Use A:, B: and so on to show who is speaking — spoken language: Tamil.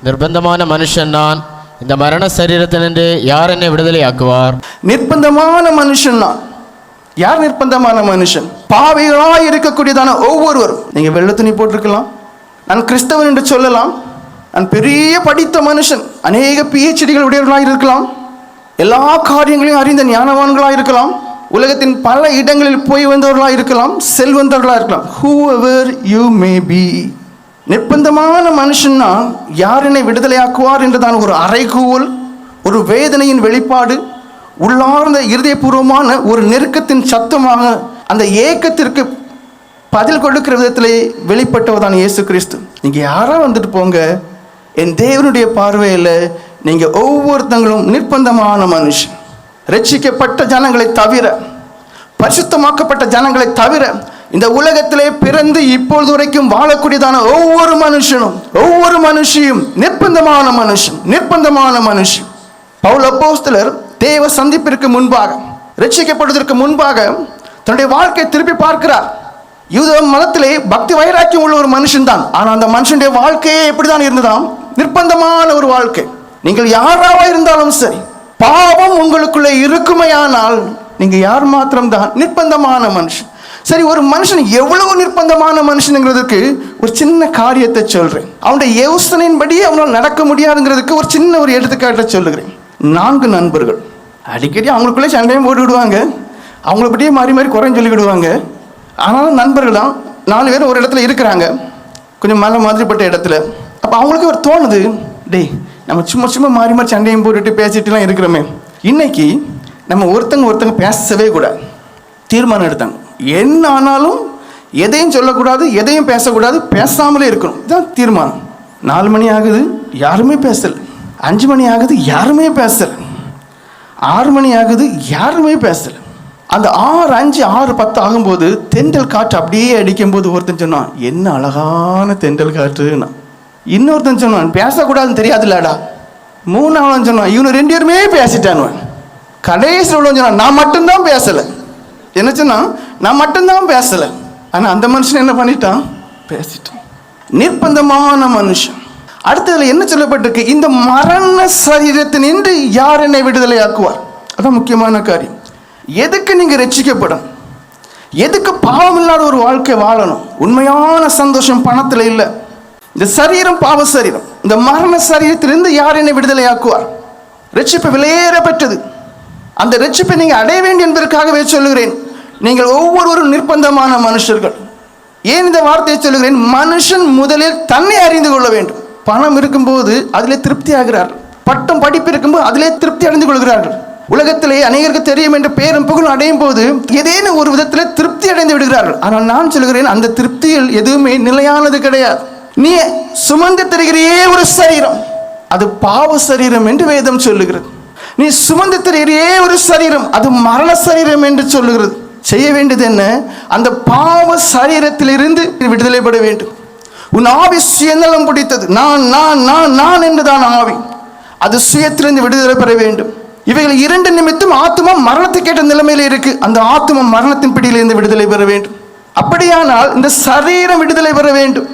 A: நிர்பந்தமான மனுஷன் நான், இந்த மரண சரீரத்தினின்று யார் என்னை விடுதலையாக்குவார்?
B: நிர்பந்தமான மனுஷன் நான். யார் நிர்பந்தமான மனுஷன்? பாவிகளாய் இருக்கக்கூடியதான ஒவ்வொருவரும். நீங்க வெள்ளை துணி போட்டிருக்கலாம், நான் கிறிஸ்தவன் என்று சொல்லலாம், நான் பெரிய படித்த மனுஷன், அநேக PhDகள் உடையவர்களாக இருக்கலாம், எல்லா காரியங்களையும் அறிந்த ஞானவான்களாக இருக்கலாம், உலகத்தின் பல இடங்களில் போய் வந்தவர்களாக இருக்கலாம், செல்வந்தர்களாக இருக்கலாம். whoever you may be. நிர்பந்தமான மனுஷன்னா யார் என்னை விடுதலையாக்குவார் என்றுதான் ஒரு அறைகூவல், ஒரு வேதனையின் வெளிப்பாடு, உள்ளார்ந்த இருதயபூர்வமான ஒரு நெருக்கத்தின் சத்தமாக அந்த ஏக்கத்திற்கு பதில் கொடுக்கிற விதத்திலே வெளிப்பட்டவர்தான் இயேசு கிறிஸ்து. நீங்க யாரா வந்துட்டு போங்க, என் தேவனுடைய பார்வையில் நீங்க ஒவ்வொருத்தங்களும் நிர்பந்தமான மனுஷன். ரட்சிக்கப்பட்ட ஜனங்களை தவிர, பரிசுத்தமாக்கப்பட்ட ஜனங்களை தவிர, இந்த உலகத்திலே பிறந்து இப்பொழுது வரைக்கும் வாழக்கூடியதான ஒவ்வொரு மனுஷனும், ஒவ்வொரு மனுஷியும் நிர்பந்தமான மனுஷன், நிர்பந்தமான மனுஷன். பவுல் அப்போஸ்தலர் தேவ சந்திப்பிற்கு முன்பாக, ரட்சிக்கப்படுவதற்கு முன்பாக தன்னுடைய வாழ்க்கையை திருப்பி பார்க்கிறார். யூத மதத்திலே பக்தி வைராக்கியம் உள்ள ஒரு மனுஷன் தான். ஆனால் அந்த மனுஷனுடைய வாழ்க்கையே எப்படிதான் இருந்ததாம்? நிர்பந்தமான ஒரு வாழ்க்கை. நீங்கள் யாராவா இருந்தாலும் சரி, பாவம் உங்களுக்குள்ளே இருக்குமையானால் நீங்க யார் மாத்திரம்தான் நிர்பந்தமான மனுஷன். சரி, ஒரு மனுஷன் எவ்வளவு நிர்பந்தமான மனுஷனுங்கிறதுக்கு ஒரு சின்ன காரியத்தை சொல்றேன். அவனுடைய யோசனையின்படி அவனால் நடக்க முடியாதுங்கிறதுக்கு ஒரு சின்ன ஒரு எடுத்துக்காட்டை சொல்லுகிறேன். 4 நண்பர்கள் அடிக்கடி அவங்களுக்குள்ளே சண்டையும் போட்டு விடுவாங்க, அவங்கள பற்றியே மாறி மாறி குறைன்னு சொல்லிக்கிடுவாங்க. ஆனாலும் நண்பர்கள் தான். 4 பேர் ஒரு இடத்துல இருக்கிறாங்க, கொஞ்சம் மலை மாதிரிப்பட்ட இடத்துல. அப்போ அவங்களுக்கு ஒரு தோணுது, டேய் நம்ம சும்மா சும்மா மாறி மாறி சண்டையும் போட்டுட்டு பேசிட்டுலாம் இருக்கிறோமே, இன்னைக்கு நம்ம ஒருத்தங்க பேசவே கூடாது. தீர்மானம் எடுத்தாங்க, என்ன ஆனாலும் எதையும் சொல்லக்கூடாது, எதையும் பேசக்கூடாது, பேசாமலே இருக்கணும். இதுதான் தீர்மானம். 4 மணி ஆகுது, யாருமே பேசலை. 5 மணி ஆகுது, யாருமே பேசலை. 6 மணி ஆகுது, யாருமே பேசலை. அந்த 6, 5, 6, 10 ஆகும்போது தென்றல் காற்று அப்படியே அடிக்கும்போது ஒருத்தன் சொன்னான், என்ன அழகான தென்றல் காற்றுன்னா. இன்னொருத்தன் சொன்னான், பேசக்கூடாதுன்னு தெரியாதுல்லடா. 3ஆவதுன்னு சொன்னான், இவனு 2 பேருமே பேசிட்டான். கடைசியில் உள்ளவன் சொன்னான், நான் மட்டும்தான் பேசலை. என்ன சொன்னா, நான் மட்டும்தான் பேசலை. ஆனால் அந்த மனுஷன் என்ன பண்ணிட்டான்? பேசிட்டான். நிர்பந்தமான மனுஷன். அடுத்ததுல என்ன சொல்லப்பட்டிருக்கு? இந்த மரண சரீரத்தினின்று யார் என்னை விடுதலையாக்குவார்? அதான் முக்கியமான காரியம். எதுக்கு நீங்க ரட்சிக்கப்படும்? எதுக்கு பாவம் இல்லாத ஒரு வாழ்க்கை வாழணும்? உண்மையான சந்தோஷம் பணத்தில் இல்லை. இந்த சரீரம் பாவ சரீரம். இந்த மரண சரீரத்திலிருந்து யார் என்னை விடுதலையாக்குவார்? ரட்சிப்பு விலையேற பெற்றது. அந்த ரட்சிப்பை நீங்க அடைய வேண்டும் என்பதற்காகவே சொல்லுகிறேன். நீங்கள் ஒவ்வொருவரும் நிர்பந்தமான மனுஷர்கள். ஏன் இந்த வார்த்தையை சொல்லுகிறேன்? மனுஷன் முதலில் தன்னை அறிந்து கொள்ள வேண்டும். பணம் இருக்கும்போது அதிலே திருப்தி ஆகிறார்கள். பட்டம் படிப்பு இருக்கும்போது அதிலே திருப்தி அடைந்து கொள்கிறார்கள். உலகத்திலே அநேகருக்கு தெரியும் என்று பேரும் புகழும் அடையும் போது ஏதேனும் ஒரு விதத்தில் திருப்தி அடைந்து விடுகிறார்கள். ஆனால் நான் சொல்கிறேன், அந்த திருப்தியில் எதுவுமே நிலையானது கிடையாது. நீ சுமந்து தருகிறியே ஒரு சரீரம், அது பாவ சரீரம் என்று வேதம் சொல்லுகிறது. நீ சுமந்து தருகிறியே ஒரு சரீரம், அது மரண சரீரம் என்று சொல்லுகிறது. செய்ய வேண்டியது என்ன? அந்த பாவ சரீரத்திலிருந்து விடுதலை பெற வேண்டும். உன் ஆவி சுயநலம் பிடித்தது, நான் நான் நான் நான் என்றுதான் ஆவி. அது சுயத்திலிருந்து விடுதலை பெற வேண்டும். இவைகள் 2 நிமித்தம் ஆத்துமா மரணத்துக்கு கேட்ட நிலைமையில இருக்கு. அந்த ஆத்துமா மரணத்தின் பிடியிலிருந்து விடுதலை பெற வேண்டும். அப்படியானால் இந்த சரீரம் விடுதலை பெற வேண்டும்.